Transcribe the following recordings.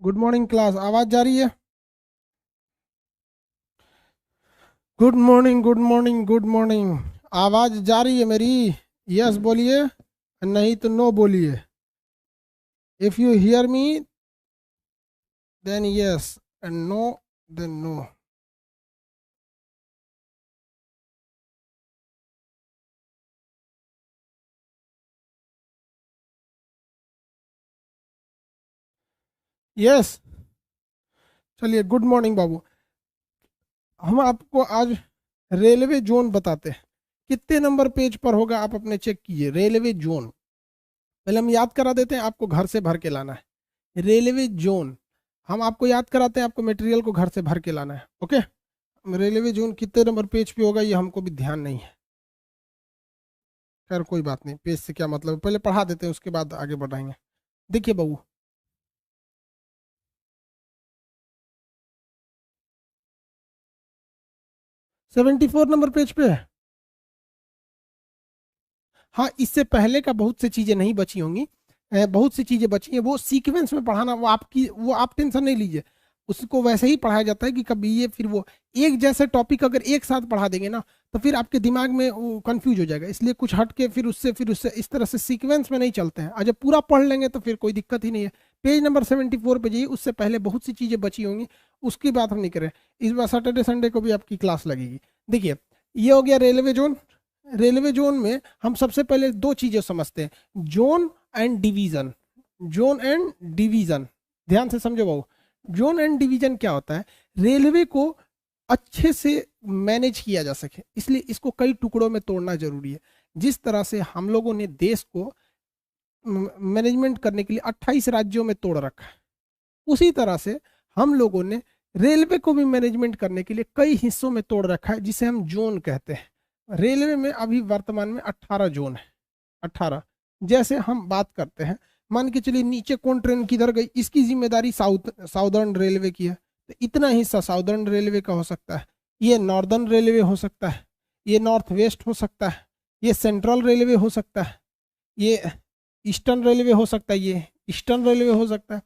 Good morning class, आवाज जा रही है? Good morning, good morning, good morning. आवाज जा रही है मेरी? यस बोलिए, नहीं तो नो बोलिए। If you hear me then yes, and no then no. Yes, चलिए गुड मॉर्निंग बाबू। हम आपको आज रेलवे जोन बताते हैं। कितने नंबर पेज पर होगा आप अपने चेक कीजिए। रेलवे जोन पहले हम याद करा देते हैं, आपको घर से भर के लाना है। रेलवे जोन हम आपको याद कराते हैं, आपको मटेरियल को घर से भर के लाना है। ओके, रेलवे जोन कितने नंबर पेज पे होगा ये हमको भी ध्यान नहीं है। खैर कोई बात नहीं, पेज से क्या मतलब है, पहले पढ़ा देते हैं उसके बाद आगे बढ़ाएंगे। देखिए बहू, 74 नंबर पेज पे है। हाँ, इससे पहले का बहुत सी चीजें नहीं बची होंगी, बहुत सी चीजें बची हैं। वो सीक्वेंस में पढ़ाना, वो आप टेंशन नहीं लीजिए। उसको वैसे ही पढ़ाया जाता है कि कभी ये फिर वो, एक जैसे टॉपिक अगर एक साथ पढ़ा देंगे ना तो फिर आपके दिमाग में वो कंफ्यूज हो जाएगा। इसलिए कुछ हट के फिर उससे इस तरह से सीक्वेंस में नहीं चलते हैं। और जब पूरा पढ़ लेंगे तो फिर कोई दिक्कत ही नहीं है। पेज नंबर 74 पे जाइए, उससे पहले बहुत सी चीजें बची होंगी, उसकी बात हम नहीं करें। इस बार सैटरडे संडे को भी आपकी क्लास लगेगी। देखिए, ये हो गया रेलवे जोन। रेलवे जोन में हम सबसे पहले दो चीजें समझते हैं, zone and division. Zone and division, ध्यान से समझो बाबू। जोन एंड डिवीजन क्या होता है? रेलवे को अच्छे से मैनेज किया जा सके, इसलिए इसको कई टुकड़ों में तोड़ना जरूरी है। जिस तरह से हम लोगों ने देश को मैनेजमेंट करने के लिए 28 राज्यों में तोड़ रखा है, उसी तरह से हम लोगों ने रेलवे को भी मैनेजमेंट करने के लिए कई हिस्सों में तोड़ रखा है, जिसे हम जोन कहते हैं। रेलवे में अभी वर्तमान में 18 जोन है। 18। जैसे हम बात करते हैं, मान के चलिए नीचे कौन ट्रेन किधर गई, इसकी जिम्मेदारी साउदर्न रेलवे की है, तो इतना हिस्सा साउदर्न रेलवे का हो सकता है। ये नॉर्दर्न रेलवे हो सकता है, ये नॉर्थ वेस्ट हो सकता है, ये सेंट्रल रेलवे हो सकता है, ये ईस्टर्न रेलवे हो सकता है, ये ईस्टर्न रेलवे हो सकता है।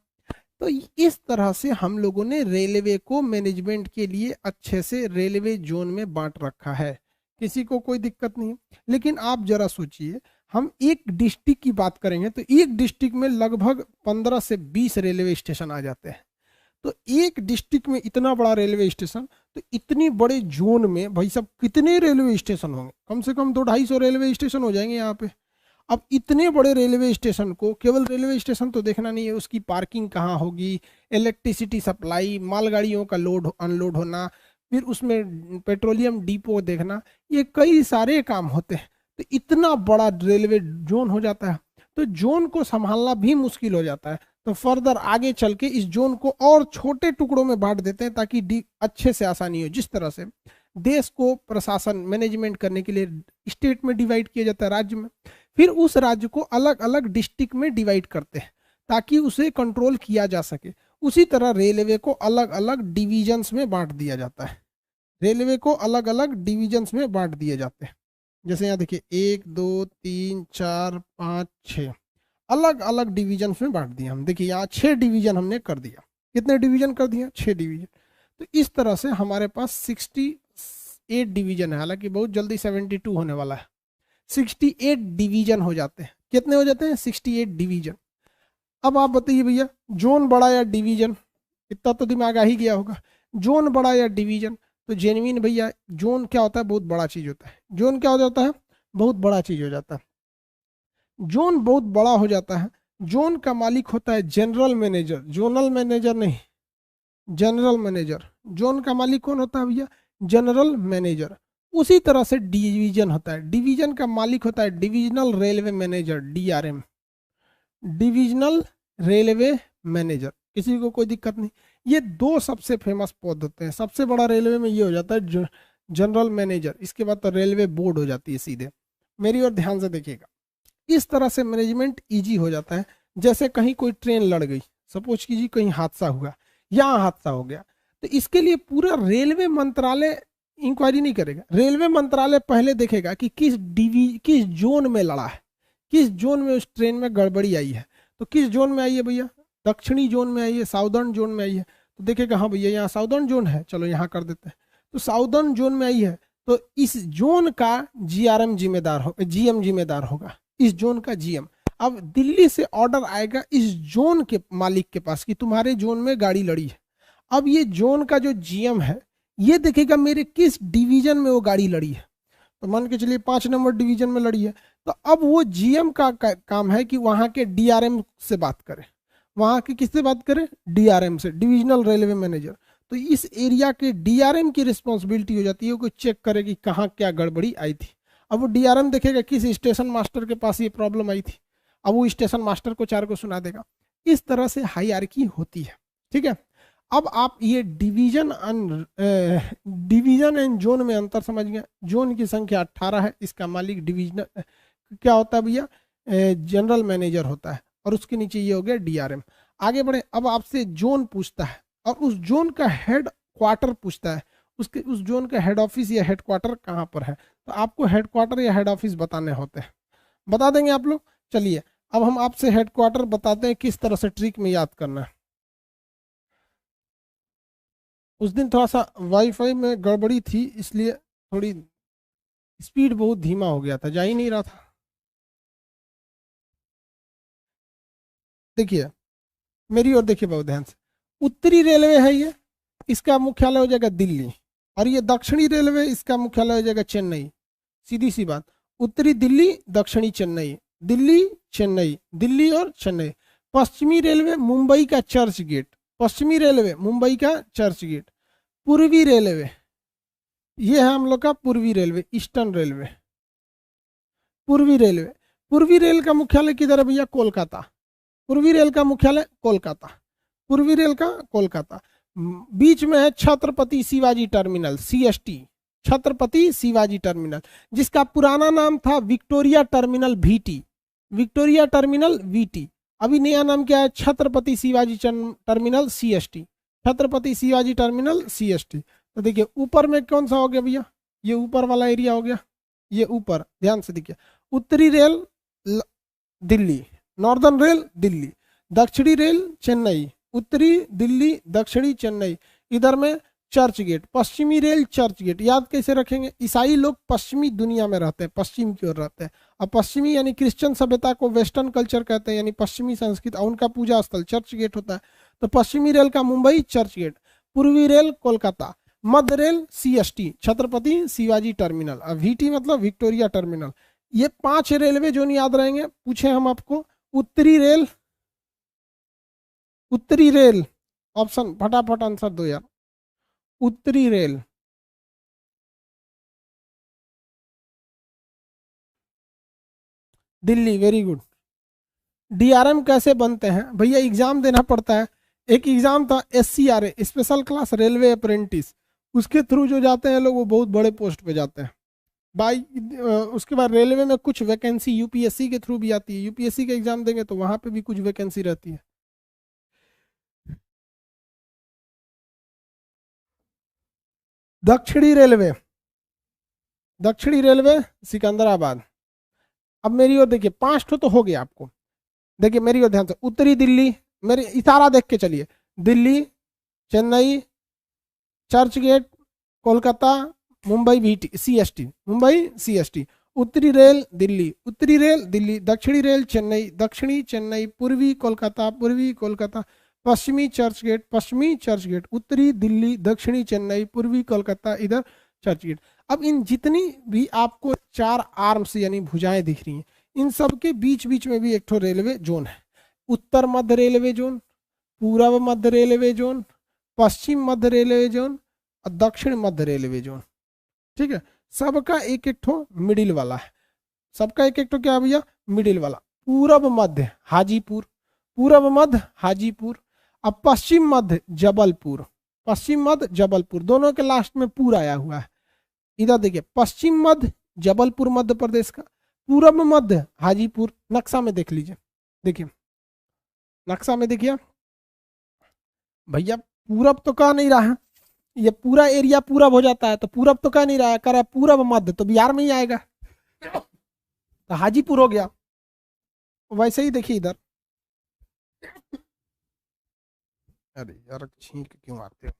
तो इस तरह से हम लोगों ने रेलवे को मैनेजमेंट के लिए अच्छे से रेलवे जोन में बांट रखा है, किसी को कोई दिक्कत नहीं है। लेकिन आप जरा सोचिए, हम एक डिस्ट्रिक्ट की बात करेंगे तो एक डिस्ट्रिक्ट में लगभग 15 से 20 रेलवे स्टेशन आ जाते हैं। तो एक डिस्ट्रिक्ट में इतना बड़ा रेलवे स्टेशन, तो इतनी बड़े जोन में भाई साहब कितने रेलवे स्टेशन होंगे? कम से कम 200-250 रेलवे स्टेशन हो जाएंगे यहाँ पे। अब इतने बड़े रेलवे स्टेशन को केवल रेलवे स्टेशन तो देखना नहीं है, उसकी पार्किंग कहाँ होगी, इलेक्ट्रिसिटी सप्लाई, मालगाड़ियों का लोड अनलोड होना, फिर उसमें पेट्रोलियम डिपो देखना, ये कई सारे काम होते हैं। तो इतना बड़ा रेलवे जोन हो जाता है, तो जोन को संभालना भी मुश्किल हो जाता है। तो फर्दर आगे चल के इस जोन को और छोटे टुकड़ों में बांट देते हैं ताकि अच्छे से आसानी हो। जिस तरह से देश को प्रशासन मैनेजमेंट करने के लिए स्टेट में डिवाइड किया जाता है, राज्य में, फिर उस राज्य को अलग अलग डिस्ट्रिक्ट में डिवाइड करते हैं ताकि उसे कंट्रोल किया जा सके। उसी तरह रेलवे को अलग अलग डिविजन्स में बांट दिया जाता है। रेलवे को अलग अलग डिविजन्स में बांट दिए जाते हैं। जैसे यहाँ देखिए, 1 2 3 4 5 6 अलग अलग डिविजन्स में बांट दिया हम। देखिए यहाँ 6 डिवीजन हमने कर दिया। कितने डिवीजन कर दिया? 6 डिवीजन। तो इस तरह से हमारे पास 68 डिवीजन है, हालांकि बहुत जल्दी 72 होने वाला है। 68 डिवीजन हो जाते हैं। कितने हो जाते हैं? 68 डिवीजन। अब आप बताइए भैया, जोन बड़ा या डिवीजन? इतना तो दिमाग आ ही गया होगा। जोन बड़ा या डिवीजन? तो जेन्युइन भैया, जोन क्या होता है? बहुत बड़ा चीज होता है। जोन क्या हो जाता है? बहुत बड़ा चीज हो जाता है। जोन बहुत बड़ा हो जाता है। जोन का मालिक होता है जनरल मैनेजर, जोनल मैनेजर नहीं, जनरल मैनेजर। जोन का मालिक कौन होता है भैया? General manager. उसी तरह से डिवीजन होता है, डिवीजन का मालिक होता है divisional railway manager, DRM, divisional railway manager. किसी को कोई दिक्कत नहीं। ये दो सबसे फेमस पद होते हैं। सबसे बड़ा रेलवे में ये हो जाता है जनरल मैनेजर, इसके बाद तो रेलवे बोर्ड हो जाती है सीधे। मेरी ओर ध्यान से देखिएगा, इस तरह से मैनेजमेंट इजी हो जाता है। जैसे कहीं कोई ट्रेन लड़ गई, सपोज कीजिए कहीं हादसा हुआ, यहाँ हादसा हो गया, तो इसके लिए पूरा रेलवे मंत्रालय इंक्वायरी नहीं करेगा। रेलवे मंत्रालय पहले देखेगा कि किस जोन में लड़ा है, किस जोन में उस ट्रेन में गड़बड़ी आई है। तो किस जोन में आई है भैया? दक्षिणी जोन में आइए, साउदर्न जोन में आइए, तो देखिएगा हाँ भैया यहाँ साउदर्न जोन है, चलो यहाँ कर देते हैं। तो साउदर्न जोन में आई है, तो इस जोन का जीआरएम जिम्मेदार हो, जीएम जिम्मेदार होगा, इस जोन का जीएम। अब दिल्ली से ऑर्डर आएगा इस जोन के मालिक के पास कि तुम्हारे जोन में गाड़ी लड़ी है। अब ये जोन का जो जीएम है ये देखेगा मेरे किस डिवीजन में वो गाड़ी लड़ी है, तो मान के चलिए 5 नंबर डिवीजन में लड़ी है, तो अब वो जीएम का काम है कि वहाँ के डीआरएम से बात करे, वहाँ के किससे बात करें, डीआरएम से, डिविजनल रेलवे मैनेजर। तो इस एरिया के डीआरएम की रिस्पॉन्सिबिलिटी हो जाती है कि चेक करे कि कहाँ क्या गड़बड़ी आई थी। अब वो डीआरएम देखेगा किस स्टेशन मास्टर के पास ये प्रॉब्लम आई थी, अब वो स्टेशन मास्टर को 4 को सुना देगा। इस तरह से हायरार्की होती है, ठीक है। अब आप ये डिवीजन एंड जोन में अंतर समझ गए। जोन की संख्या 18 है, इसका मालिक डिवीजनल क्या होता है भैया, जनरल मैनेजर होता है, और उसके नीचे ये हो गया डीआरएम। आगे बढ़े, अब आपसे जोन पूछता है और उस जोन का हेड क्वार्टर पूछता है, उसके उस जोन का हेड ऑफिस या हेड क्वार्टर कहाँ पर है, तो आपको हेड क्वार्टर या हेड ऑफिस बताने होते हैं, बता देंगे आप लोग। चलिए अब हम आपसे हेड क्वार्टर बताते हैं किस तरह से ट्रिक में याद करना है। उस दिन थोड़ा सा वाईफाई में गड़बड़ी थी, इसलिए थोड़ी स्पीड बहुत धीमा हो गया था, जा ही नहीं रहा था। देखिए मेरी ओर देखिए बहुत ध्यान से, उत्तरी रेलवे है ये, इसका मुख्यालय हो जाएगा दिल्ली, और ये दक्षिणी रेलवे, इसका मुख्यालय हो जाएगा चेन्नई। सीधी सी बात, उत्तरी दिल्ली, दक्षिणी चेन्नई, दिल्ली चेन्नई, दिल्ली और चेन्नई। पश्चिमी रेलवे मुंबई का चर्च गेट, पश्चिमी रेलवे मुंबई का चर्च गेट। पूर्वी रेलवे ये है हम लोग का पूर्वी रेलवे, ईस्टर्न रेलवे। पूर्वी रेलवे, पूर्वी रेल का मुख्यालय किधर है भैया, कोलकाता। पूर्वी रेल का मुख्यालय कोलकाता, पूर्वी रेल का कोलकाता। बीच में है Chhatrapati Shivaji terminal, CST, Chhatrapati Shivaji terminal, जिसका पुराना नाम था Victoria terminal VT, Victoria terminal VT. अभी नया नाम क्या है, Chhatrapati Shivaji terminal CST, Chhatrapati Shivaji terminal CST. तो देखिए ऊपर में कौन सा हो गया भैया, ये ऊपर वाला एरिया हो गया, ये ऊपर ध्यान से देखिए। उत्तरी रेल दिल्ली, नॉर्दर्न रेल दिल्ली, दक्षिणी रेल चेन्नई, उत्तरी दिल्ली, दक्षिणी चेन्नई। इधर में चर्च गेट, पश्चिमी रेल चर्च गेट। याद कैसे रखेंगे, ईसाई लोग पश्चिमी दुनिया में रहते हैं, पश्चिम की ओर रहते हैं, और पश्चिमी यानी क्रिश्चियन सभ्यता को वेस्टर्न कल्चर कहते हैं, यानी पश्चिमी संस्कृति, और उनका पूजा स्थल चर्च गेट होता है। तो पश्चिमी रेल का मुंबई चर्च गेट, पूर्वी रेल कोलकाता, मध्य रेल सीएसटी छत्रपति शिवाजी टर्मिनल, और वीटी मतलब विक्टोरिया टर्मिनल। ये 5 रेलवे जोन याद रहेंगे। पूछे हम आपको उत्तरी रेल, उत्तरी रेल ऑप्शन फटाफट आंसर दो यार, उत्तरी रेल, दिल्ली, वेरी गुड। डीआरएम कैसे बनते हैं भैया, एग्जाम देना पड़ता है। एक एग्जाम था एससीआरए, स्पेशल क्लास रेलवे अप्रेंटिस, उसके थ्रू जो जाते हैं लोग वो बहुत बड़े पोस्ट पे जाते हैं बाई। उसके बाद रेलवे में कुछ वैकेंसी यूपीएससी के थ्रू भी आती है, यूपीएससी का एग्जाम देंगे तो वहां पे भी कुछ वैकेंसी रहती है। दक्षिणी रेलवे, दक्षिणी रेलवे सिकंदराबाद। अब मेरी ओर देखिए 5 तो हो गया आपको, देखिए मेरी ओर ध्यान से। उत्तरी दिल्ली, मेरे इशारा देख के चलिए, Delhi, Chennai, Churchgate, Kolkata, Mumbai VT CST, Mumbai CST. उत्तरी रेल दिल्ली, उत्तरी रेल दिल्ली, दक्षिणी रेल चेन्नई, दक्षिणी चेन्नई, पूर्वी कोलकाता, पूर्वी कोलकाता, पश्चिमी चर्च गेट, पश्चिमी चर्च गेट, उत्तरी दिल्ली, दक्षिणी चेन्नई, पूर्वी कोलकाता, इधर चर्च गेट। अब इन जितनी भी आपको 4 आर्म्स यानी भुजाएं दिख रही हैं, इन सब के बीच बीच में भी एक ठो रेलवे जोन है। उत्तर मध्य रेलवे जोन, पूर्व मध्य रेलवे जोन, पश्चिम मध्य रेलवे जोन और दक्षिण मध्य रेलवे जोन, ठीक है। सबका एक एक ठो मिडिल वाला है, सबका एक एक ठो क्या है भैया, मिडिल वाला। पूरब मध्य हाजीपुर, पूरब मध्य हाजीपुर, अब पश्चिम मध्य जबलपुर, पश्चिम मध्य जबलपुर, दोनों के लास्ट में पूर आया हुआ है। इधर देखिए पश्चिम मध्य जबलपुर मध्य प्रदेश का, पूरब मध्य हाजीपुर। नक्शा में देख लीजिए, देखिए नक्शा में देखिए भैया, पूरब तो कह नहीं रहा है, ये पूरा एरिया पूरब हो जाता है, तो पूरब तो कह नहीं रहा है, कह रहा है पूरब मध्य, तो बिहार में ही आएगा, तो हाजीपुर हो गया। वैसे ही देखिए इधर अरे यार छींक क्यों आते हो।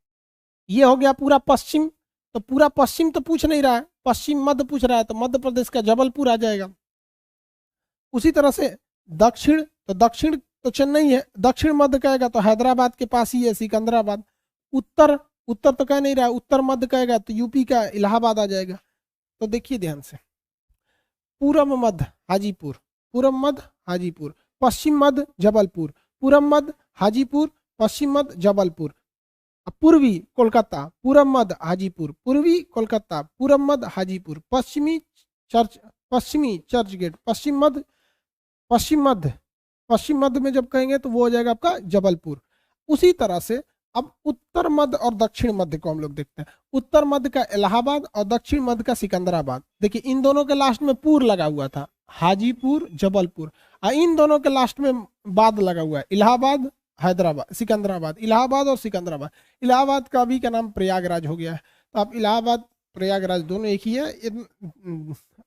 ये हो गया पूरा पश्चिम। तो पूरा पश्चिम तो पूछ नहीं रहा है, पश्चिम मध्य पूछ रहा है, तो मध्य प्रदेश का जबलपुर आ जाएगा। उसी तरह से दक्षिण, तो दक्षिण तो चेन्नई है, दक्षिण मध्य कहेगा तो हैदराबाद के पास ही है सिकंदराबाद। उत्तर, उत्तर तो कह नहीं रहा, उत्तर मध्य कहेगा तो यूपी का इलाहाबाद आ जाएगा। तो देखिए ध्यान से, पूरब मध्य हाजीपुर, पूरब मध्य हाजीपुर, पश्चिम मध्य जबलपुर, पूरब मध्य हाजीपुर, पश्चिम मध्य जबलपुर, पूर्वी कोलकाता, पूरब मध्य हाजीपुर, पूर्वी कोलकाता, पूरब मध्य हाजीपुर, पश्चिमी चर्च गेट, पश्चिम मध्य में जब कहेंगे तो वो हो जाएगा आपका जबलपुर। उसी तरह से अब उत्तर मध्य और दक्षिण मध्य को हम लोग देखते हैं। उत्तर मध्य का इलाहाबाद और दक्षिण मध्य का सिकंदराबाद। देखिए इन दोनों के लास्ट में पूर लगा हुआ था, हाजीपुर जबलपुर, और इन दोनों के लास्ट में बाद लगा हुआ है, इलाहाबाद हैदराबाद, सिकंदराबाद, इलाहाबाद और सिकंदराबाद। इलाहाबाद का भी का नाम प्रयागराज हो गया है। तो आप इलाहाबाद प्रयागराज दोनों एक ही है।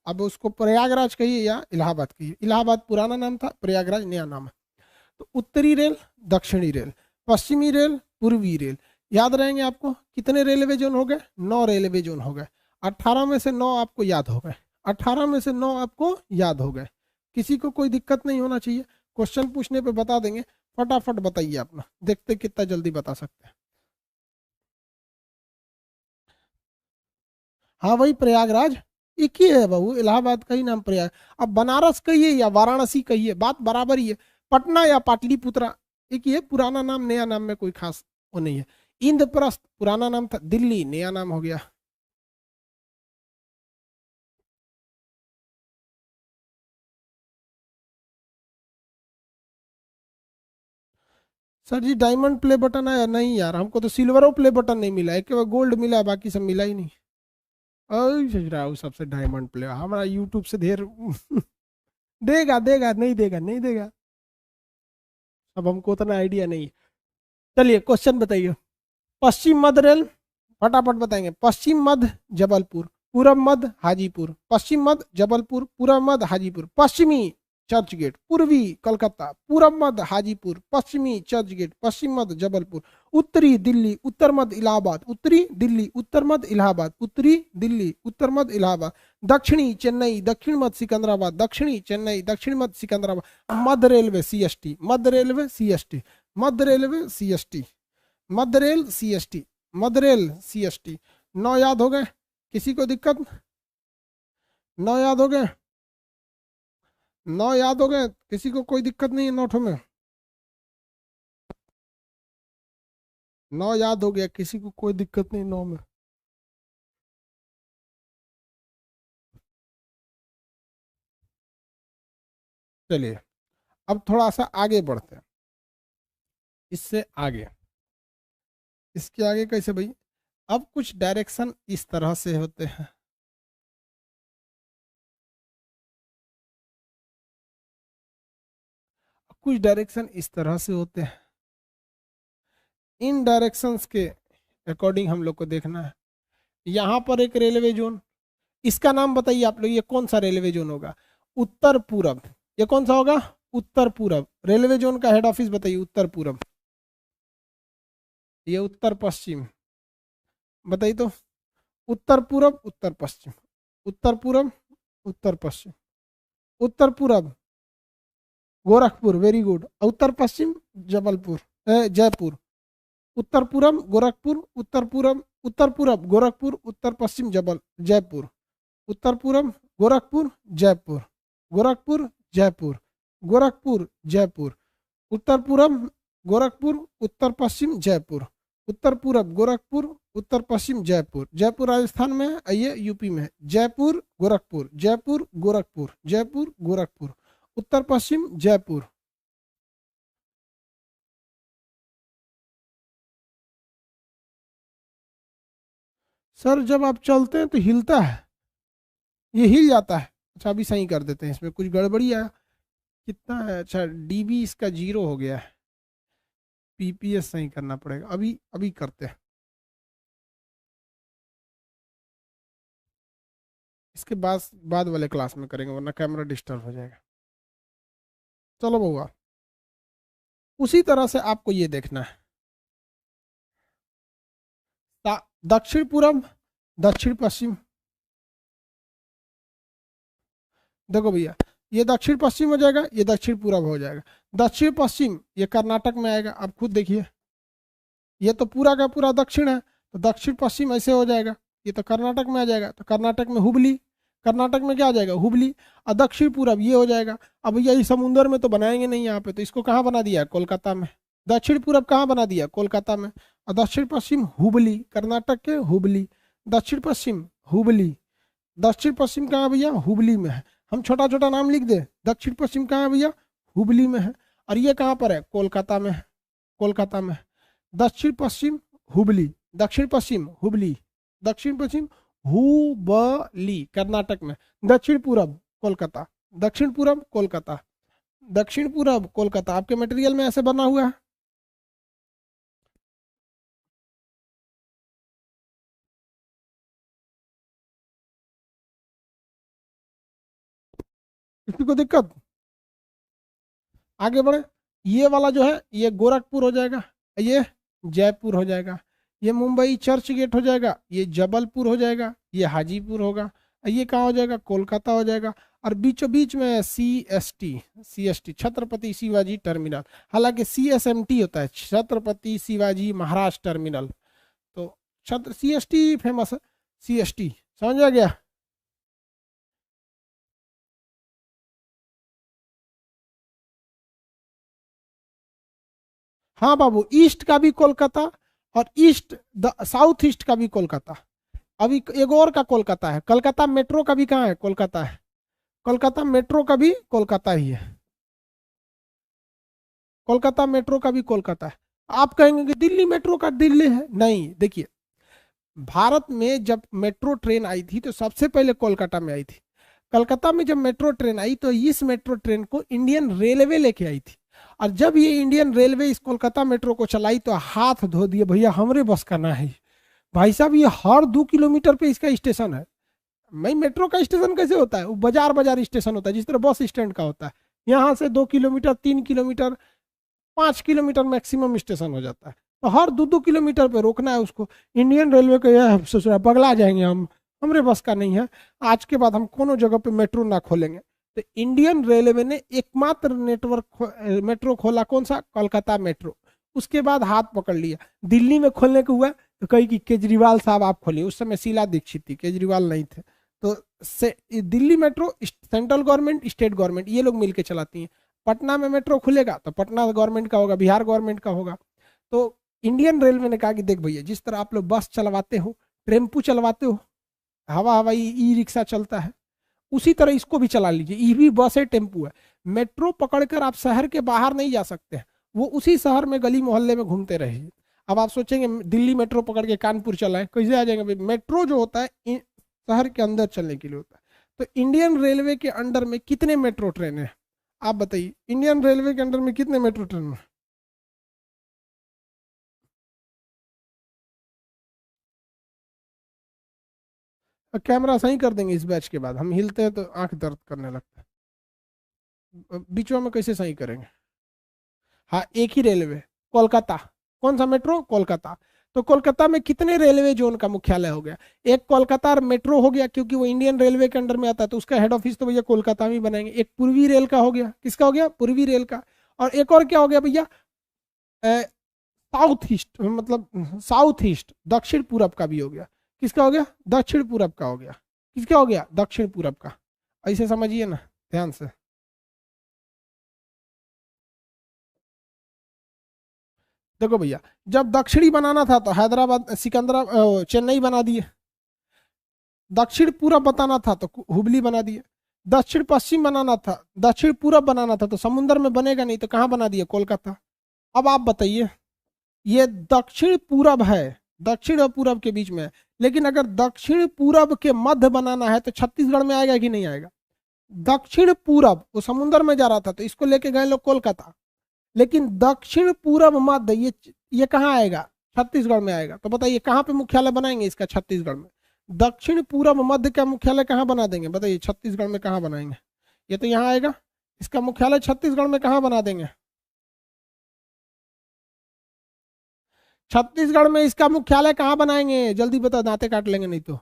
अब उसको प्रयागराज कहिए या इलाहाबाद कहिए, इलाहाबाद पुराना नाम था, प्रयागराज नया नाम है। तो उत्तरी रेल, दक्षिणी रेल, पश्चिमी रेल, पूर्वी रेल, याद रहेंगे आपको। कितने रेलवे जोन हो गए? 9 रेलवे जोन हो गए। 18 में से 9 आपको याद हो गए, 18 में से 9 आपको याद हो गए। किसी को कोई दिक्कत नहीं होना चाहिए, क्वेश्चन पूछने पे बता देंगे। फटाफट बताइए अपना, देखते कितना जल्दी बता सकते हैं। हाँ वही प्रयागराज, एक ही है बाबू, इलाहाबाद का ही नाम प्रयाग। अब बनारस कहिए या वाराणसी कहिए, बात बराबर ही है। पटना या पाटलिपुत्रा एक ही है, पुराना नाम नया नाम में कोई खास वो नहीं है। इंद्रप्रस्थ पुराना नाम था, दिल्ली नया नाम हो गया। सर जी डायमंड प्ले बटन आया नहीं यार, हमको तो सिल्वर प्ले बटन नहीं मिला है, केवल गोल्ड मिला है, बाकी सब मिला ही नहीं। सोच रहा हूँ सबसे डायमंड प्ले हमारा यूट्यूब से ढेर देगा देगा, नहीं देगा नहीं देगा, अब हमको उतना आइडिया नहीं है। चलिए क्वेश्चन बताइए। पश्चिम मध्य रेल, फटाफट बताएंगे। पश्चिम मध्य जबलपुर, पूरब मध्य हाजीपुर, पश्चिम मध्य जबलपुर, पूरब मध्य हाजीपुर, पश्चिमी चर्च गेट, पूर्वी कलकत्ता, पूरब मध्य हाजीपुर, पश्चिमी चर्च गेट, पश्चिम मध्य जबलपुर, उत्तरी दिल्ली, उत्तर मध्य इलाहाबाद, उत्तरी दिल्ली, उत्तर मध्य इलाहाबाद, उत्तरी दिल्ली, उत्तर मध्य इलाहाबाद, दक्षिणी चेन्नई, दक्षिण मध्य सिकंदराबाद, दक्षिणी चेन्नई, दक्षिण मध्य सिकंदराबाद, मध्य रेलवे सीएसटी, मध्य रेलवे सीएसटी, मध्य रेलवे सीएसटी, मध्य रेल सीएसटी, मध्य रेल सीएसटी। 9 याद हो गए? किसी को दिक्कत? 9 याद हो गए? 9 याद हो गए? किसी को कोई दिक्कत नहीं है नोटों में? 9 याद हो गया, किसी को कोई दिक्कत नहीं 9 में? चलिए अब थोड़ा सा आगे बढ़ते हैं, इससे आगे, इसके आगे कैसे भाई? अब कुछ डायरेक्शन इस तरह से होते हैं, कुछ डायरेक्शन इस तरह से होते हैं। इन डायरेक्शंस के अकॉर्डिंग हम लोग को देखना है। यहाँ पर एक रेलवे जोन, इसका नाम बताइए आप लोग, ये कौन सा रेलवे जोन होगा? उत्तर पूरब, ये कौन सा होगा? उत्तर पूरब। रेलवे जोन का हेड ऑफिस बताइए, उत्तर पूरब। ये उत्तर पश्चिम, बताइए तो। उत्तर पूरब, उत्तर पश्चिम, उत्तर पूरब, उत्तर पश्चिम, उत्तर पूरब गोरखपुर, वेरी गुड। उत्तर पश्चिम जबलपुर, जयपुर। उत्तर पूरब गोरखपुर, उत्तर पूरब, उत्तर पूरब गोरखपुर, उत्तर पश्चिम जयपुर, उत्तर पूरब गोरखपुर जयपुर, गोरखपुर जयपुर, गोरखपुर जयपुर, उत्तर पूरब गोरखपुर, उत्तर पश्चिम जयपुर, उत्तर पूरब गोरखपुर, उत्तर पश्चिम जयपुर। जयपुर राजस्थान में है, ये यूपी में है। जयपुर गोरखपुर, जयपुर गोरखपुर, जयपुर गोरखपुर, उत्तर पश्चिम जयपुर। सर जब आप चलते हैं तो हिलता है, ये हिल जाता है। अच्छा अभी सही कर देते हैं, इसमें कुछ गड़बड़ी है। कितना है? अच्छा डीबी इसका 0 हो गया है, पीपीएस सही करना पड़ेगा, अभी अभी करते हैं। इसके बाद वाले क्लास में करेंगे, वरना कैमरा डिस्टर्ब हो जाएगा। चलो बउआ, उसी तरह से आपको ये देखना है। दक्षिण पूरब, दक्षिण पश्चिम। देखो भैया, ये दक्षिण पश्चिम हो जाएगा, ये दक्षिण पूरब हो जाएगा। दक्षिण पश्चिम ये कर्नाटक में आएगा, आप खुद देखिए, ये तो पूरा का पूरा दक्षिण है, तो दक्षिण पश्चिम ऐसे हो जाएगा। ये तो कर्नाटक में आ जाएगा, तो कर्नाटक में हुबली, कर्नाटक में क्या आ जाएगा, हुबली। और दक्षिण पूरब ये हो जाएगा। अब भैया इस समुंदर में तो बनाएंगे नहीं यहाँ पे, तो इसको कहाँ बना दिया, कोलकाता में। दक्षिण पूरब कहाँ बना दिया, कोलकाता में। और दक्षिण पश्चिम हुबली, कर्नाटक के हुबली। दक्षिण पश्चिम हुबली, दक्षिण पश्चिम कहाँ है भैया, हुबली में है। हम छोटा छोटा नाम लिख दे, दक्षिण पश्चिम कहाँ है भैया, हुबली में है। और ये कहाँ पर है, कोलकाता में है, कोलकाता में है। दक्षिण पश्चिम हुबली, दक्षिण पश्चिम हुबली, दक्षिण पश्चिम हुबली कर्नाटक में। दक्षिण पूरब कोलकाता, दक्षिण पूरब कोलकाता, दक्षिण पूरब कोलकाता। आपके मटेरियल में ऐसे बना हुआ है। किसी को दिक्कत, आगे बढ़े। ये वाला जो है ये गोरखपुर हो जाएगा, ये जयपुर हो जाएगा, ये मुंबई चर्च गेट हो जाएगा, ये जबलपुर हो जाएगा, ये हाजीपुर होगा, ये कहाँ हो जाएगा, कोलकाता हो जाएगा। और बीचों बीच में CST छत्रपति शिवाजी टर्मिनल, हालांकि CSMT होता है, छत्रपति शिवाजी महाराज टर्मिनल। तो छत्र CST फेमस है, CST समझ आ गया। हाँ बाबू, ईस्ट का भी कोलकाता, और ईस्ट साउथ ईस्ट का भी कोलकाता। अभी एक और का कोलकाता है, कोलकाता मेट्रो का भी कहाँ है, कोलकाता है। कोलकाता मेट्रो का भी कोलकाता ही है, कोलकाता मेट्रो का भी कोलकाता है। आप कहेंगे कि दिल्ली मेट्रो का दिल्ली है, नहीं। देखिए, भारत में जब मेट्रो ट्रेन आई थी तो सबसे पहले कोलकाता में आई थी। कलकत्ता में जब मेट्रो ट्रेन आई तो इस मेट्रो ट्रेन को इंडियन रेलवे लेके आई थी। और जब ये इंडियन रेलवे इस कोलकाता मेट्रो को चलाई तो हाथ धो दिए, भैया हमरे बस का ना है भाई साहब, ये हर 2 किलोमीटर पे इसका स्टेशन है। भाई मेट्रो का स्टेशन कैसे होता है, वो बाजार बाजार स्टेशन होता है, जिस तरह बस स्टैंड का होता है। यहाँ से 2 kilometre, 3 kilometre, 5 kilometre maximum station हो जाता है। तो हर 2-2 किलोमीटर पे रोकना है उसको। इंडियन रेलवे को यह सोच रहा है पगला जाएंगे हम, हमरे बस का नहीं है, आज के बाद हम कोनो जगह पे मेट्रो ना खोलेंगे। तो इंडियन रेलवे ने एकमात्र मेट्रो खोला, कौन सा, कोलकाता मेट्रो। उसके बाद हाथ पकड़ लिया। दिल्ली में खोलने को हुआ तो कही कि केजरीवाल साहब आप खोलिए, उस समय शीला दीक्षित थी, केजरीवाल नहीं थे। तो Delhi metro central government, state government ये लोग मिलकर चलाती हैं। पटना में मेट्रो खुलेगा तो पटना गवर्नमेंट का होगा, बिहार गवर्नमेंट का होगा। तो इंडियन रेलवे ने कहा कि देख भैया, जिस तरह आप लोग बस चलवाते हो, टेम्पू चलवाते हो, हवाई ई रिक्शा चलता है, उसी तरह इसको भी चला लीजिए। ई भी बस है, टेम्पू है। मेट्रो पकड़कर आप शहर के बाहर नहीं जा सकते हैं, वो उसी शहर में गली मोहल्ले में घूमते रहिए। अब आप सोचेंगे दिल्ली मेट्रो पकड़ के कानपुर चलाएं, कैसे आ जाएंगे। मेट्रो जो होता है शहर के अंदर चलने के लिए होता है। तो इंडियन रेलवे के अंडर में कितने मेट्रो ट्रेन है, आप बताइए, इंडियन रेलवे के अंडर में कितने मेट्रो ट्रेन है। कैमरा सही कर देंगे इस बैच के बाद, हम हिलते हैं तो आंख दर्द करने लगता है, बीचों में कैसे सही करेंगे। हाँ, एक ही रेलवे, कोलकाता। कौन सा मेट्रो, कोलकाता। तो कोलकाता में कितने रेलवे जोन का मुख्यालय हो गया, एक कोलकाता मेट्रो हो गया, क्योंकि वो इंडियन रेलवे के अंडर में आता है, तो उसका हेड ऑफिस तो भैया कोलकाता में ही बनाएंगे। एक पूर्वी रेल का हो गया, किसका हो गया, पूर्वी रेल का। और एक और क्या हो गया भैया, साउथ ईस्ट, मतलब साउथ ईस्ट, दक्षिण पूरब का भी हो गया। किसका हो गया, दक्षिण पूरब का हो गया। किसका हो गया, दक्षिण पूरब का। ऐसे समझिए ना ध्यान से। देखो भैया, जब दक्षिणी बनाना था तो हैदराबाद, चेन्नई बना दिए। दक्षिण पूरब बताना था तो हुबली बना दिए। दक्षिण पश्चिम बनाना था, दक्षिण पूरब बनाना था तो समुंदर में बनेगा नहीं, तो कहाँ बना दिए, कोलकाता। अब आप बताइए, ये दक्षिण पूरब है, दक्षिण और पूरब के बीच में है, लेकिन अगर दक्षिण पूरब के मध्य बनाना है तो छत्तीसगढ़ में आएगा कि नहीं आएगा। दक्षिण पूरब वो समुद्र में जा रहा था तो इसको लेके गए लोग कोलकाता, लेकिन दक्षिण पूरब मध्य ये कहाँ आएगा, छत्तीसगढ़ में आएगा। तो बताइए कहाँ पे मुख्यालय बनाएंगे इसका, छत्तीसगढ़ में। दक्षिण पूरब मध्य का मुख्यालय कहाँ बना देंगे, बताइए छत्तीसगढ़ में कहाँ बनाएंगे। ये तो यहाँ आएगा, इसका मुख्यालय छत्तीसगढ़ में कहाँ बना देंगे। छत्तीसगढ़ में इसका मुख्यालय कहाँ बनाएंगे, जल्दी बता, दांते काट लेंगे नहीं तो।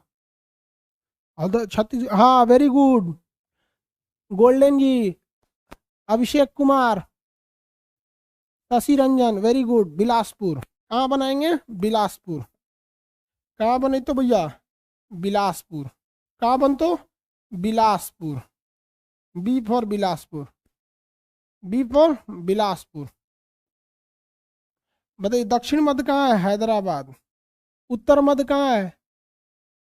छत्तीस, हाँ वेरी गुड, गोल्डन जी, अभिषेक कुमार, शशि रंजन, वेरी गुड, बिलासपुर। कहाँ बनाएंगे, बिलासपुर। कहाँ बने तो भैया, बिलासपुर। कहाँ बन तो, Bilaspur. B for Bilaspur, B for Bilaspur. बताइए दक्षिण मध्य कहाँ है, हैदराबाद। उत्तर मध्य कहाँ है,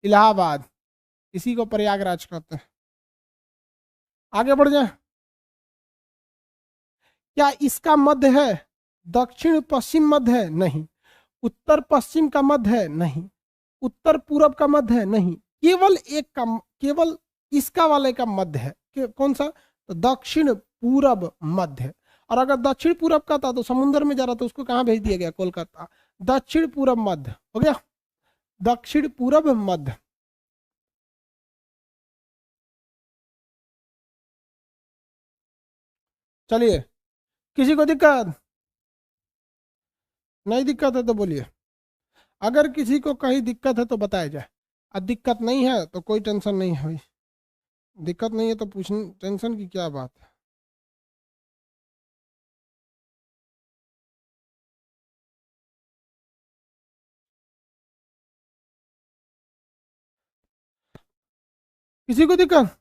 इलाहाबाद। इसी को प्रयागराज कहते हैं। आगे बढ़ जाए। क्या इसका मध्य है, दक्षिण पश्चिम मध्य है, नहीं। उत्तर पश्चिम का मध्य है, नहीं। उत्तर पूरब का मध्य है, नहीं। केवल एक का, केवल इसका वाले का मध्य है। कौन सा, तो दक्षिण पूरब मध्य। और अगर दक्षिण पूरब का था तो समुद्र में जा रहा था, उसको कहाँ भेज दिया गया, कोलकाता। दक्षिण पूरब मध्य हो गया, दक्षिण पूरब मध्य। चलिए, किसी को दिक्कत नहीं, दिक्कत है तो बोलिए। अगर किसी को कहीं दिक्कत है तो बताया जाए, और दिक्कत नहीं है तो कोई टेंशन नहीं है भाई। दिक्कत नहीं है तो पूछने टेंशन की क्या बात है। किसी को दिक्कत,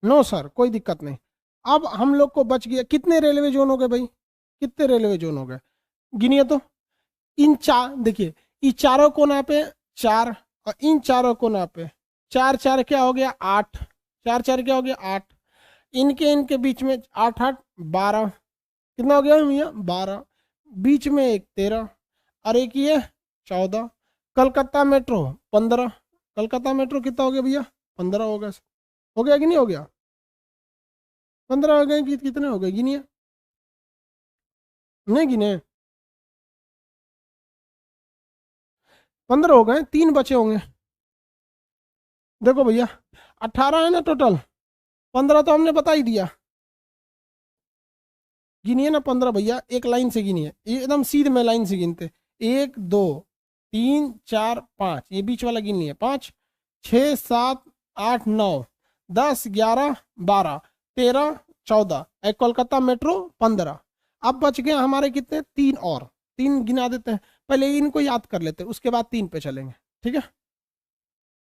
नो सर, कोई दिक्कत नहीं। अब हम लोग को बच गया, कितने रेलवे जोन हो गए भाई, कितने रेलवे जोन हो गए, गिनिए तो। इन चार, देखिए ये चारों कोना पे चार, और इन चारों कोना पे चार, चार क्या हो गया, आठ। चार चार क्या हो गया, आठ। इनके इनके बीच में आठ आठ 12, कितना हो गया भैया, 12। बीच में एक 13, और एक ये 14। कलकत्ता मेट्रो 15। कलकत्ता मेट्रो कितना हो गया भैया, 15 हो गया। हो गया कि नहीं हो गया, 15 हो गए कि कितने हो गए, गिनिए। नहीं गिने, 15 हो गए, 3 बचे होंगे। देखो भैया 18 है ना टोटल, 15 तो हमने बता ही दिया। गिनिए ना 15 भैया, एक लाइन से गिनिए, एकदम सीधे में लाइन से गिनते। 1 2 3 4 5, ये बीच वाला गिनिए, 5 6 7 8 9 10 11 12 13 14, एक कोलकाता मेट्रो 15। अब बच गए हमारे कितने, 3 और। 3 गिना देते हैं, पहले इनको याद कर लेते हैं, उसके बाद 3 पे चलेंगे, ठीक है।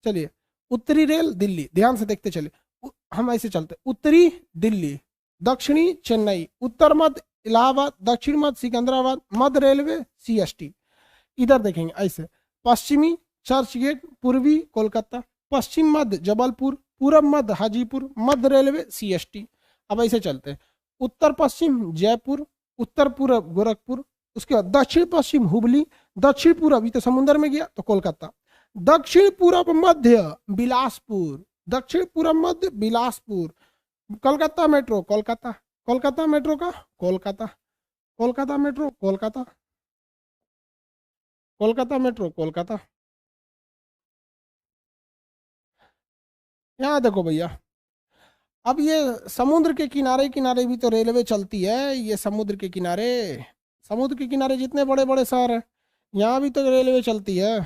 चलिए, उत्तरी रेल दिल्ली, ध्यान से देखते चलिए। हम ऐसे चलते, उत्तरी दिल्ली, दक्षिणी चेन्नई, उत्तर मध्य इलाहाबाद, दक्षिण मध्य सिकंदराबाद, मध्य रेलवे सीएसटी। इधर देखेंगे ऐसे, पश्चिमी चर्च गेट, पूर्वी कोलकाता, पश्चिम मध्य जबलपुर, पूरब मध्य हाजीपुर, मध्य रेलवे सीएसटी। अब ऐसे चलते हैं, उत्तर पश्चिम जयपुर, उत्तर पूरब गोरखपुर, उसके बाद दक्षिण पश्चिम हुबली, दक्षिण पूरब, ये तो समुद्र में गया तो कोलकाता, दक्षिण पूरब मध्य बिलासपुर, दक्षिण पूरब मध्य बिलासपुर। कोलकाता मेट्रो कोलकाता, कोलकाता मेट्रो का कोलकाता, कोलकाता मेट्रो कोलकाता, कोलकाता मेट्रो कोलकाता। यहाँ देखो भैया, अब ये समुद्र के किनारे किनारे भी तो रेलवे चलती है, ये समुद्र के किनारे, समुद्र के किनारे जितने बड़े बड़े शहर हैं, यहाँ भी तो रेलवे चलती है।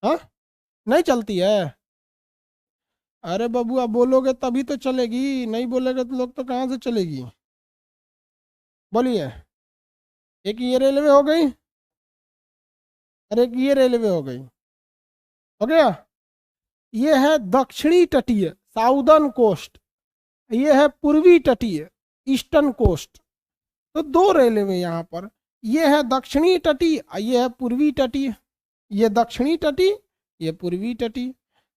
हाँ, नहीं चलती है। अरे बाबू, आप बोलोगे तभी तो चलेगी, नहीं बोलेगे तो लोग तो कहाँ से चलेगी। बोलिए, एक ये रेलवे हो गई, और एक ये रेलवे हो गई, हो गया। ये है दक्षिणी तटीय, साउदर्न कोस्ट, ये है पूर्वी तटीय, ईस्टर्न कोस्ट। तो 2 रेलवे यहाँ पर, ये है दक्षिणी तटीय, ये है पूर्वी तटीय। ये दक्षिणी तटीय, ये पूर्वी तटीय,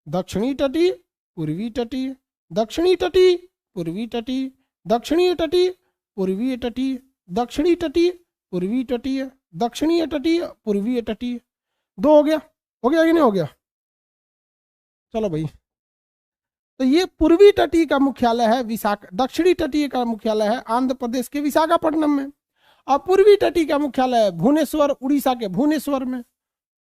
दक्षिणी तटीय पूर्वी तटीय, दक्षिणी तटीय पूर्वी तटीय, दक्षिणी तटीय पूर्वी तटीय, दक्षिणी तटीय पूर्वी तटीय, दक्षिणी तटीय पूर्वी तटीय। 2 हो गया, हो गया कि नहीं हो गया। चलो भाई, तो ये पूर्वी तटीय का मुख्यालय है विशाखा, दक्षिणी तटीय का मुख्यालय है आंध्र प्रदेश के विशाखापट्टनम में, और पूर्वी तटीय का मुख्यालय है भुवनेश्वर, उड़ीसा के भुवनेश्वर में,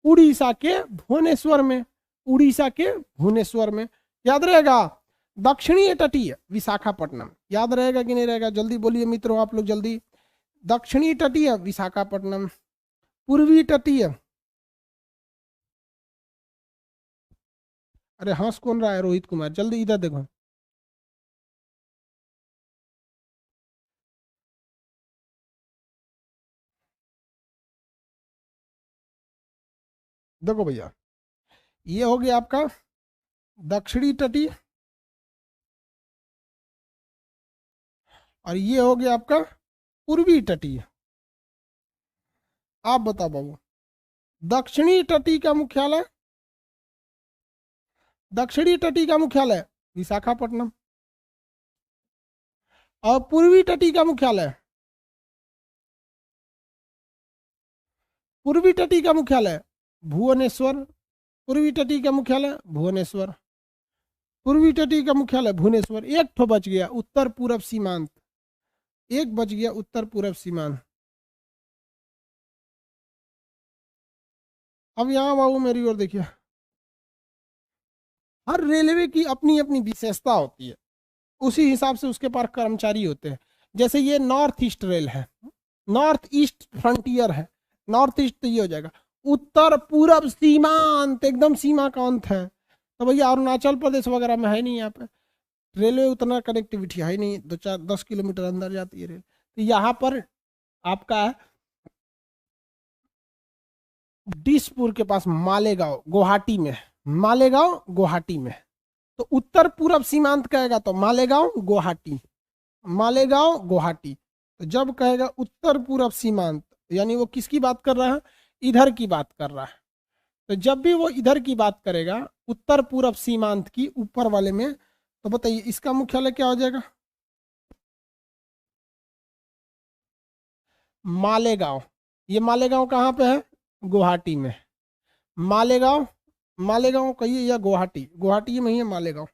उड़ीसा के भुवनेश्वर में, उड़ीसा के भुवनेश्वर में। याद रहेगा, दक्षिणी तटीय विशाखापट्टनम, याद रहेगा कि नहीं रहेगा, जल्दी बोलिए मित्रों आप लोग जल्दी। दक्षिणी तटीय विशाखापट्टनम, पूर्वी तटीय, अरे हंस कौन रहा है रोहित कुमार, जल्दी इधर देखो। देखो भैया, ये हो गया आपका दक्षिणी तटीय, और ये हो गया आपका पूर्वी तटीय। आप बताओ बाबू, दक्षिणी तटी का मुख्यालय, दक्षिणी तटी का मुख्यालय विशाखापट्टनम, और पूर्वी तटी का मुख्यालय, पूर्वी तटी का मुख्यालय भुवनेश्वर, पूर्वी तटी का मुख्यालय भुवनेश्वर, पूर्वी तटी का मुख्यालय भुवनेश्वर। एक ठो बच गया उत्तर पूर्व सीमांत, एक बच गया उत्तर पूर्व सीमांत। अब यहाँ बाबू मेरी ओर देखिए, हर रेलवे की अपनी अपनी विशेषता होती है, उसी हिसाब से उसके पास कर्मचारी होते हैं। जैसे ये नॉर्थ ईस्ट रेल है, नॉर्थ ईस्ट फ्रंटियर है, नॉर्थ ईस्ट तो ये हो जाएगा। उत्तर पूर्व सीमांत, एकदम सीमा का अंत है। तो भैया अरुणाचल प्रदेश वगैरह में है नहीं, यहाँ पे रेलवे उतना कनेक्टिविटी है ही नहीं, 2-4-10 किलोमीटर अंदर जाती है रेल। तो यहाँ पर आपका डिसपुर के पास मालेगांव गुवाहाटी में, मालेगांव गुवाहाटी में। तो उत्तर पूर्व सीमांत कहेगा तो मालेगांव गुवाहाटी, मालेगांव गुवाहाटी। तो जब कहेगा उत्तर पूर्व सीमांत, यानी वो किसकी बात कर रहा है, इधर की बात कर रहा है। तो जब भी वो इधर की बात करेगा उत्तर पूर्व सीमांत की ऊपर वाले में, तो बताइए इसका मुख्यालय क्या हो जाएगा, मालेगांव। ये मालेगांव कहाँ पे है, गुवाहाटी में। मालेगांव, मालेगांव कहिए या गुवाहाटी, गुवाहाटी में ही है मालेगांव।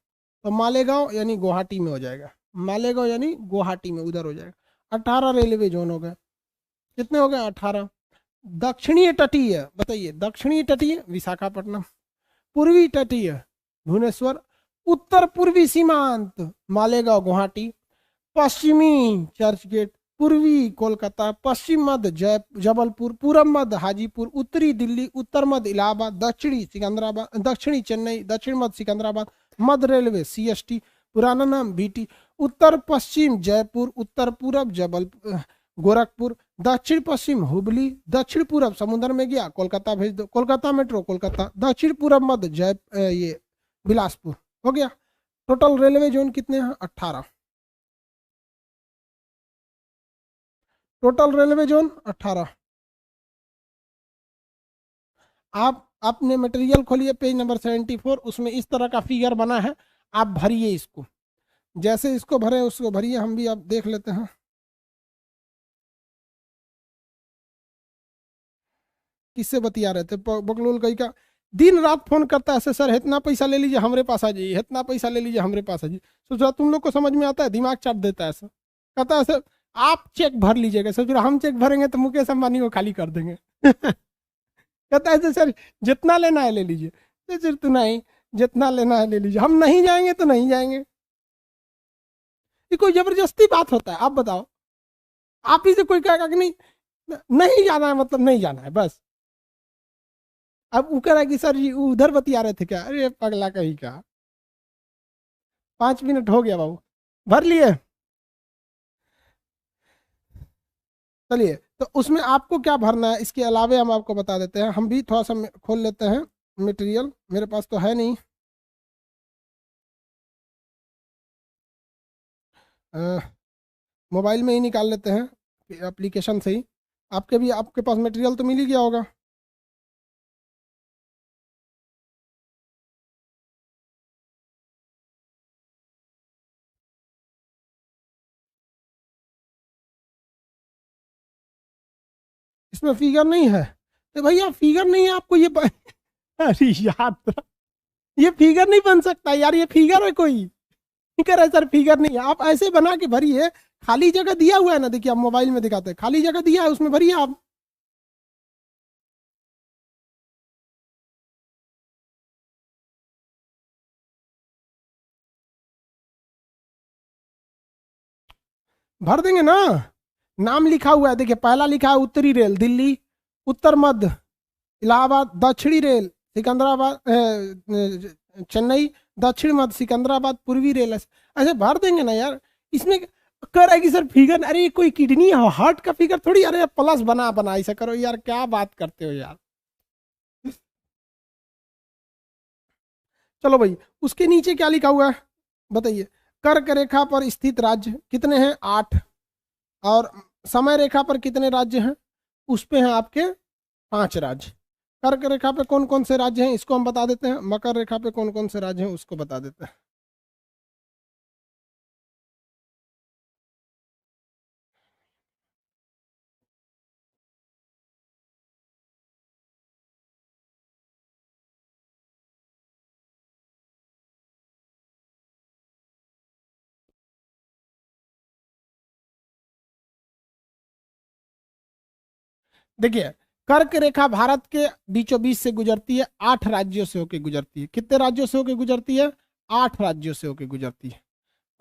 तो मालेगांव यानी गुवाहाटी में हो जाएगा, मालेगांव यानी गुवाहाटी में उधर हो जाएगा। 18 रेलवे जोन हो गए, कितने हो गए 18। दक्षिणीय तटीय बताइए, दक्षिणीय तटीय विशाखापट्टनम, पूर्वी तटीय भुवनेश्वर, उत्तर पूर्वी सीमांत मालेगांव गुवाहाटी, पश्चिमी चर्चगेट, पूर्वी कोलकाता, पश्चिम मध्य जबलपुर, पूर्व मध्य हाजीपुर, उत्तरी दिल्ली, उत्तर मध्य इलाहाबाद, दक्षिणी सिकंदराबाद, दक्षिणी चेन्नई, दक्षिण मध्य सिकंदराबाद, मध्य रेलवे सीएसटी, पुराना नाम बीटी, उत्तर पश्चिम जयपुर, उत्तर पूर्व जबलपुर गोरखपुर, दक्षिण पश्चिम हुबली, दक्षिण पूर्व समुद्र में गया कोलकाता भेज दो, कोलकाता मेट्रो कोलकाता, दक्षिण पूर्व मध्य ये बिलासपुर। हो गया। टोटल रेलवे जोन कितने हैं, 18। Total railway zone 18। आप अपने मटेरियल खोलिए पेज नंबर 74, उसमें इस तरह का फिगर बना है, आप भरिए इसको, जैसे इसको भरे उसको भरिए, हम भी अब देख लेते हैं। किससे बतिया रहे थे, बकलोल कहीं का दिन रात फोन करता है ऐसे, सर इतना पैसा ले लीजिए हमारे पास आ जाइए, इतना पैसा ले लीजिए हमारे पास आ जाइए। सोचा तुम लोग को समझ में आता है, दिमाग चाट देता है ऐसा। कहता है सर आप चेक भर लीजिएगा, सोच रहा हम चेक भरेंगे तो मुकेश अंबानी को खाली कर देंगे। कहता है सर जितना लेना है ले लीजिए, तो सर तू नहीं, जितना लेना है ले लीजिए, हम नहीं जाएंगे तो नहीं जाएंगे। ये कोई जबरदस्ती बात होता है, आप बताओ। आप ही से कोई कहेगा कि नहीं नहीं जाना है, मतलब नहीं जाना है बस। अब वो कह रहा है कि सर जी उधर बतिया रहे थे क्या, अरे पगला कहीं का। 5 मिनट हो गया बाबू, भर लिए। चलिए, तो उसमें आपको क्या भरना है इसके अलावे हम आपको बता देते हैं। हम भी थोड़ा सा खोल लेते हैं मटेरियल, मेरे पास तो है नहीं। मोबाइल में ही निकाल लेते हैं, एप्लीकेशन से ही। आपके भी, आपके पास मटेरियल तो मिल ही गया होगा। इसमें फिगर नहीं है तो भैया, फिगर नहीं है आपको ये अरे यार, ये फिगर नहीं बन सकता यार, ये फिगर है कोई, कह रहा है सर फिगर नहीं है। आप ऐसे बना के भरिए, खाली जगह दिया हुआ है ना, देखिए आप मोबाइल में दिखाते हैं, खाली जगह दिया है उसमें भरिए आप। भर देंगे ना, नाम लिखा हुआ है, देखिए पहला लिखा है उत्तरी रेल दिल्ली, उत्तर मध्य इलाहाबाद, दक्षिणी रेल सिकंदराबाद चेन्नई, दक्षिण मध्य सिकंदराबाद, पूर्वी रेल ऐसे भर देंगे ना यार। इसमें करेगी सर फिगर, अरे कोई किडनी हार्ट का फिगर थोड़ी, अरे प्लस बना बना ऐसा करो यार, क्या बात करते हो यार। चलो भाई, उसके नीचे क्या लिखा हुआ है बताइए। कर्क रेखा पर स्थित राज्य कितने हैं? 8। और समय रेखा पर कितने राज्य हैं? उस पे हैं आपके 5 राज्य। कर्क रेखा पे कौन कौन से राज्य हैं इसको हम बता देते हैं, मकर रेखा पे कौन कौन से राज्य हैं उसको बता देते हैं। देखिए, कर्क रेखा भारत के बीचों बीच से गुजरती है, 8 राज्यों से होकर गुजरती है। कितने राज्यों से होकर गुजरती है? 8 राज्यों से होकर गुजरती है।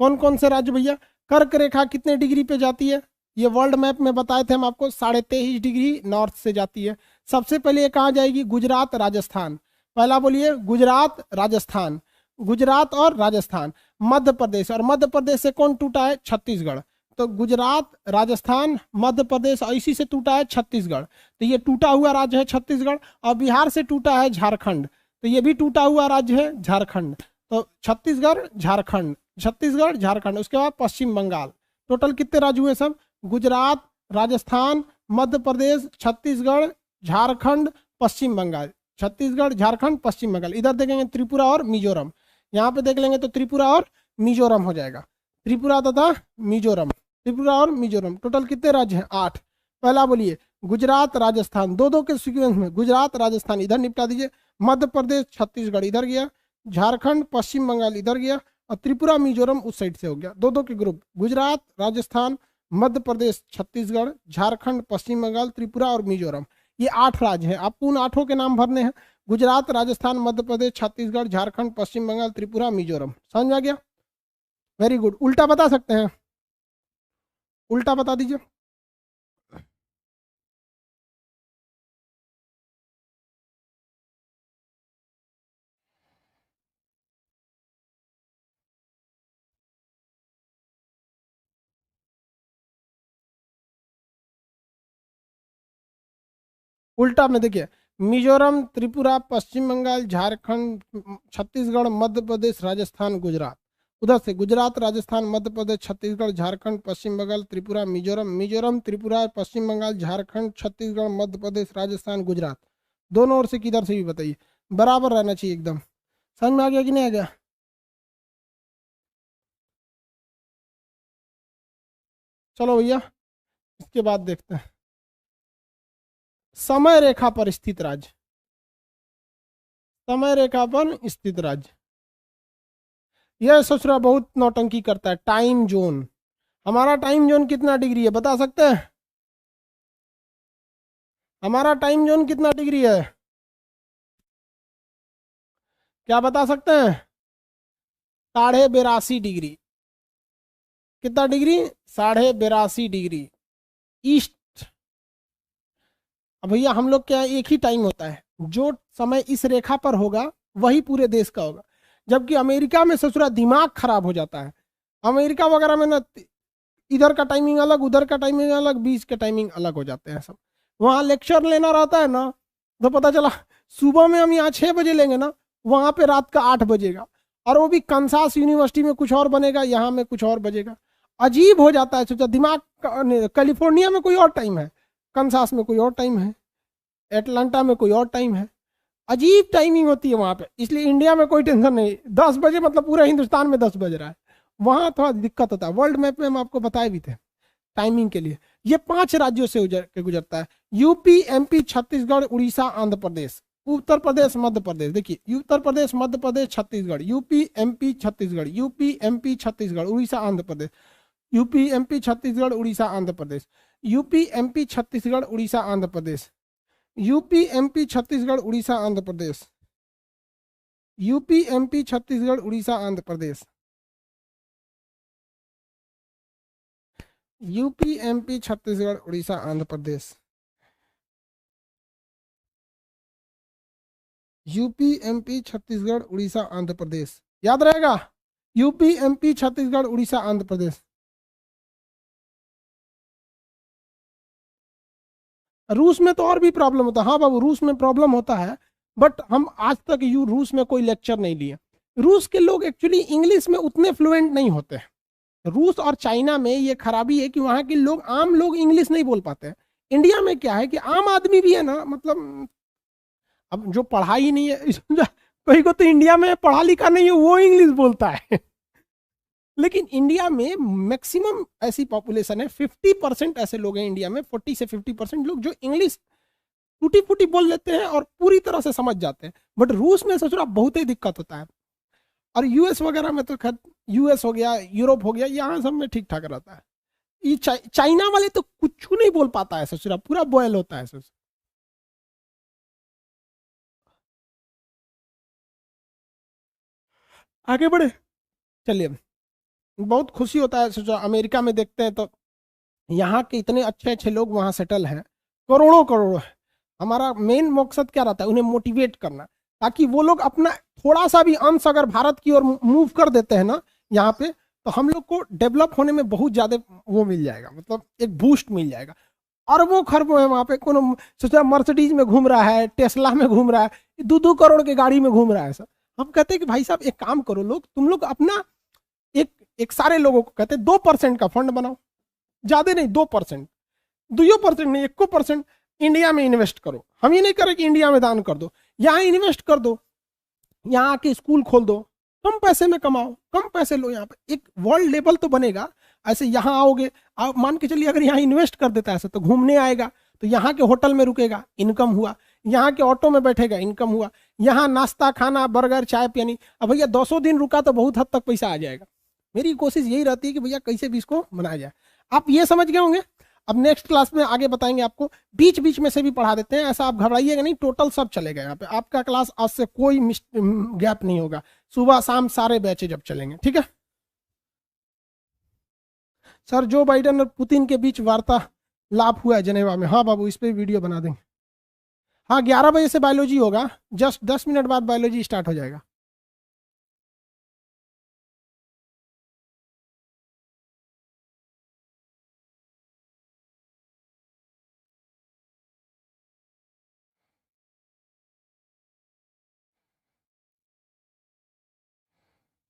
कौन कौन से राज्य भैया? कर्क रेखा कितने डिग्री पे जाती है? ये वर्ल्ड मैप में बताए थे हम आपको, 23.5 डिग्री नॉर्थ से जाती है। सबसे पहले ये कहाँ जाएगी? गुजरात राजस्थान। पहला बोलिए, गुजरात राजस्थान, गुजरात और राजस्थान। मध्य प्रदेश, और मध्य प्रदेश से कौन टूटा है? छत्तीसगढ़। तो गुजरात राजस्थान मध्य प्रदेश और इसी से टूटा है छत्तीसगढ़। तो ये टूटा हुआ राज्य है छत्तीसगढ़। और बिहार से टूटा है झारखंड, तो ये भी टूटा हुआ राज्य है झारखंड। तो छत्तीसगढ़ झारखंड, छत्तीसगढ़ झारखंड, उसके बाद पश्चिम बंगाल। टोटल कितने राज्य हुए सब? गुजरात राजस्थान मध्य प्रदेश छत्तीसगढ़ झारखंड पश्चिम बंगाल, छत्तीसगढ़ झारखंड पश्चिम बंगाल। इधर देखेंगे त्रिपुरा और मिजोरम, यहाँ पे देख लेंगे तो त्रिपुरा और मिजोरम हो जाएगा, त्रिपुरा तथा मिजोरम, त्रिपुरा और मिजोरम। टोटल कितने राज्य हैं? 8। पहला बोलिए गुजरात राजस्थान, दो दो के सीक्वेंस में, गुजरात राजस्थान इधर निपटा दीजिए, मध्य प्रदेश छत्तीसगढ़ इधर गया, झारखंड पश्चिम बंगाल इधर गया, और त्रिपुरा मिजोरम उस साइड से हो गया। दो दो के ग्रुप, गुजरात राजस्थान मध्य प्रदेश छत्तीसगढ़ झारखंड पश्चिम बंगाल त्रिपुरा और मिजोरम। ये 8 राज्य हैं, आपको उन 8 के नाम भरने हैं। गुजरात राजस्थान मध्य प्रदेश छत्तीसगढ़ झारखंड पश्चिम बंगाल त्रिपुरा मिजोरम। समझ में आ गया? Very good. उल्टा बता सकते हैं? उल्टा बता दीजिए। उल्टा में देखिए, मिजोरम त्रिपुरा पश्चिम बंगाल झारखंड छत्तीसगढ़ मध्य प्रदेश राजस्थान गुजरात। उधर से गुजरात राजस्थान मध्य प्रदेश छत्तीसगढ़ झारखंड पश्चिम बंगाल त्रिपुरा मिजोरम, मिजोरम त्रिपुरा पश्चिम बंगाल झारखंड छत्तीसगढ़ मध्य प्रदेश राजस्थान गुजरात। दोनों ओर से किधर से भी बताइए, बराबर रहना चाहिए एकदम। समझ में आ गया कि नहीं आ गया? चलो भैया, इसके बाद देखते हैं समय रेखा पर स्थित राज्य। समय रेखा पर स्थित राज्य, यह सोच रहा बहुत नौटंकी करता है। टाइम जोन, हमारा टाइम जोन कितना डिग्री है बता सकते हैं? हमारा टाइम जोन कितना डिग्री है? क्या बता सकते हैं? 82.5 डिग्री। कितना डिग्री? 82.5 degree east. अब भैया हम लोग क्या, एक ही टाइम होता है, जो समय इस रेखा पर होगा वही पूरे देश का होगा। जबकि अमेरिका में ससुरा दिमाग खराब हो जाता है। अमेरिका वगैरह में ना, इधर का टाइमिंग अलग उधर का टाइमिंग अलग, बीच के टाइमिंग अलग हो जाते हैं सब। वहाँ लेक्चर लेना रहता है ना, तो पता चला सुबह में हम यहाँ 6 बजे लेंगे ना, वहाँ पे रात का 8 बजेगा। और वो भी कंसास यूनिवर्सिटी में कुछ और बनेगा, यहाँ में कुछ और बजेगा। अजीब हो जाता है, सोचा दिमाग। कैलिफोर्निया में कोई और टाइम है, कंसास में कोई और टाइम है, एटलांटा में कोई और टाइम है। अजीब टाइमिंग होती है वहाँ पे। इसलिए इंडिया में कोई टेंशन नहीं, 10 बजे मतलब पूरे हिंदुस्तान में 10 बज रहा है। वहाँ थोड़ा दिक्कत होता है। वर्ल्ड मैप में हम आपको बताए भी थे टाइमिंग के लिए। ये 5 राज्यों से गुजरता है, यूपी एमपी छत्तीसगढ़ उड़ीसा आंध्र प्रदेश, उत्तर प्रदेश मध्य प्रदेश। देखिए, Uttar Pradesh Madhya Pradesh Chhattisgarh, UP MP Chhattisgarh, UP MP Chhattisgarh Orissa Andhra Pradesh, UP MP Chhattisgarh Orissa Andhra Pradesh, UP MP Chhattisgarh Orissa Andhra Pradesh, UP MP Chhattisgarh Orissa Andhra Pradesh, UP MP Chhattisgarh Orissa Andhra Pradesh. UP, MP, Chhattisgarh, Orissa, Andhra Pradesh. UP, MP, Chhattisgarh, Orissa, Andhra Pradesh, याद रहेगा। यूपी, एमपी, छत्तीसगढ़, उड़ीसा, आंध्र प्रदेश। रूस में तो और भी प्रॉब्लम होता है। हाँ बाबू, रूस में प्रॉब्लम होता है, बट हम आज तक रूस में कोई लेक्चर नहीं लिए। रूस के लोग एक्चुअली इंग्लिश में उतने फ्लुएंट नहीं होते। रूस और चाइना में ये खराबी है कि वहाँ के लोग, आम लोग इंग्लिश नहीं बोल पाते हैं। इंडिया में क्या है कि आम आदमी भी है ना, मतलब अब जो पढ़ाई नहीं है कोई को तो इंडिया में पढ़ा लिखा नहीं है, वो इंग्लिश बोलता है लेकिन इंडिया में मैक्सिमम ऐसी पॉपुलेशन है, 50% ऐसे लोग हैं इंडिया में, 40 से 50% लोग जो इंग्लिश टूटी फूटी बोल लेते हैं और पूरी तरह से समझ जाते हैं। बट रूस में सोच रहा बहुत ही दिक्कत होता है। और यूएस वगैरह में तो खैर, यूएस हो गया, यूरोप हो गया, यहाँ सब में ठीक ठाक रहता है। ये चाइना वाले तो कुछ नहीं बोल पाता है, सोच रहा पूरा बॉयल होता है सोच। आगे बढ़े, चलिए। बहुत खुशी होता है, सोचो अमेरिका में देखते हैं तो यहाँ के इतने अच्छे अच्छे लोग वहाँ सेटल हैं, करोड़ों करोड़ों है। हमारा मेन मकसद क्या रहता है, उन्हें मोटिवेट करना, ताकि वो लोग अपना थोड़ा सा भी अंश अगर भारत की ओर मूव कर देते हैं ना यहाँ पे, तो हम लोग को डेवलप होने में बहुत ज्यादा वो मिल जाएगा, मतलब एक बूस्ट मिल जाएगा। अरबों खरबों है वहाँ पे, कोनो सोचा मर्सिडीज में घूम रहा है, टेस्ला में घूम रहा है, 2-2 करोड़ की गाड़ी में घूम रहा है सर। हम कहते हैं कि भाई साहब एक काम करो, लोग तुम लोग अपना एक एक सारे लोगों को कहते हैं 2% का फंड बनाओ, ज्यादा नहीं, 2%, 2% नहीं, 1% इंडिया में इन्वेस्ट करो। हम ये नहीं करें कि इंडिया में दान कर दो, यहाँ इन्वेस्ट कर दो, यहाँ आके स्कूल खोल दो, कम पैसे में कमाओ, कम पैसे लो, यहाँ पे एक वर्ल्ड लेवल तो बनेगा। ऐसे यहाँ आओगे, आप मान के चलिए अगर यहाँ इन्वेस्ट कर देता है ऐसे, तो घूमने आएगा तो यहाँ के होटल में रुकेगा, इनकम हुआ, यहाँ के ऑटो में बैठेगा, इनकम हुआ, यहाँ नाश्ता खाना बर्गर चाय पियानी। अब भैया 200 दिन रुका तो बहुत हद तक पैसा आ जाएगा। मेरी कोशिश यही रहती है कि भैया कैसे भी इसको बनाया जाए। आप ये समझ गए होंगे। अब नेक्स्ट क्लास में आगे बताएंगे आपको, बीच बीच में से भी पढ़ा देते हैं, ऐसा आप घबराइएगा नहीं, टोटल सब चलेगा यहाँ पे। आपका क्लास आज से कोई गैप नहीं होगा, सुबह शाम सारे बैचेज जब चलेंगे, ठीक है सर। जो बाइडेन और पुतिन के बीच वार्तालाप हुआ है जनेवा में, हाँ बाबू इस पे वीडियो बना देंगे। हाँ 11 बजे से बायोलॉजी होगा, जस्ट 10 मिनट बाद बायोलॉजी स्टार्ट हो जाएगा।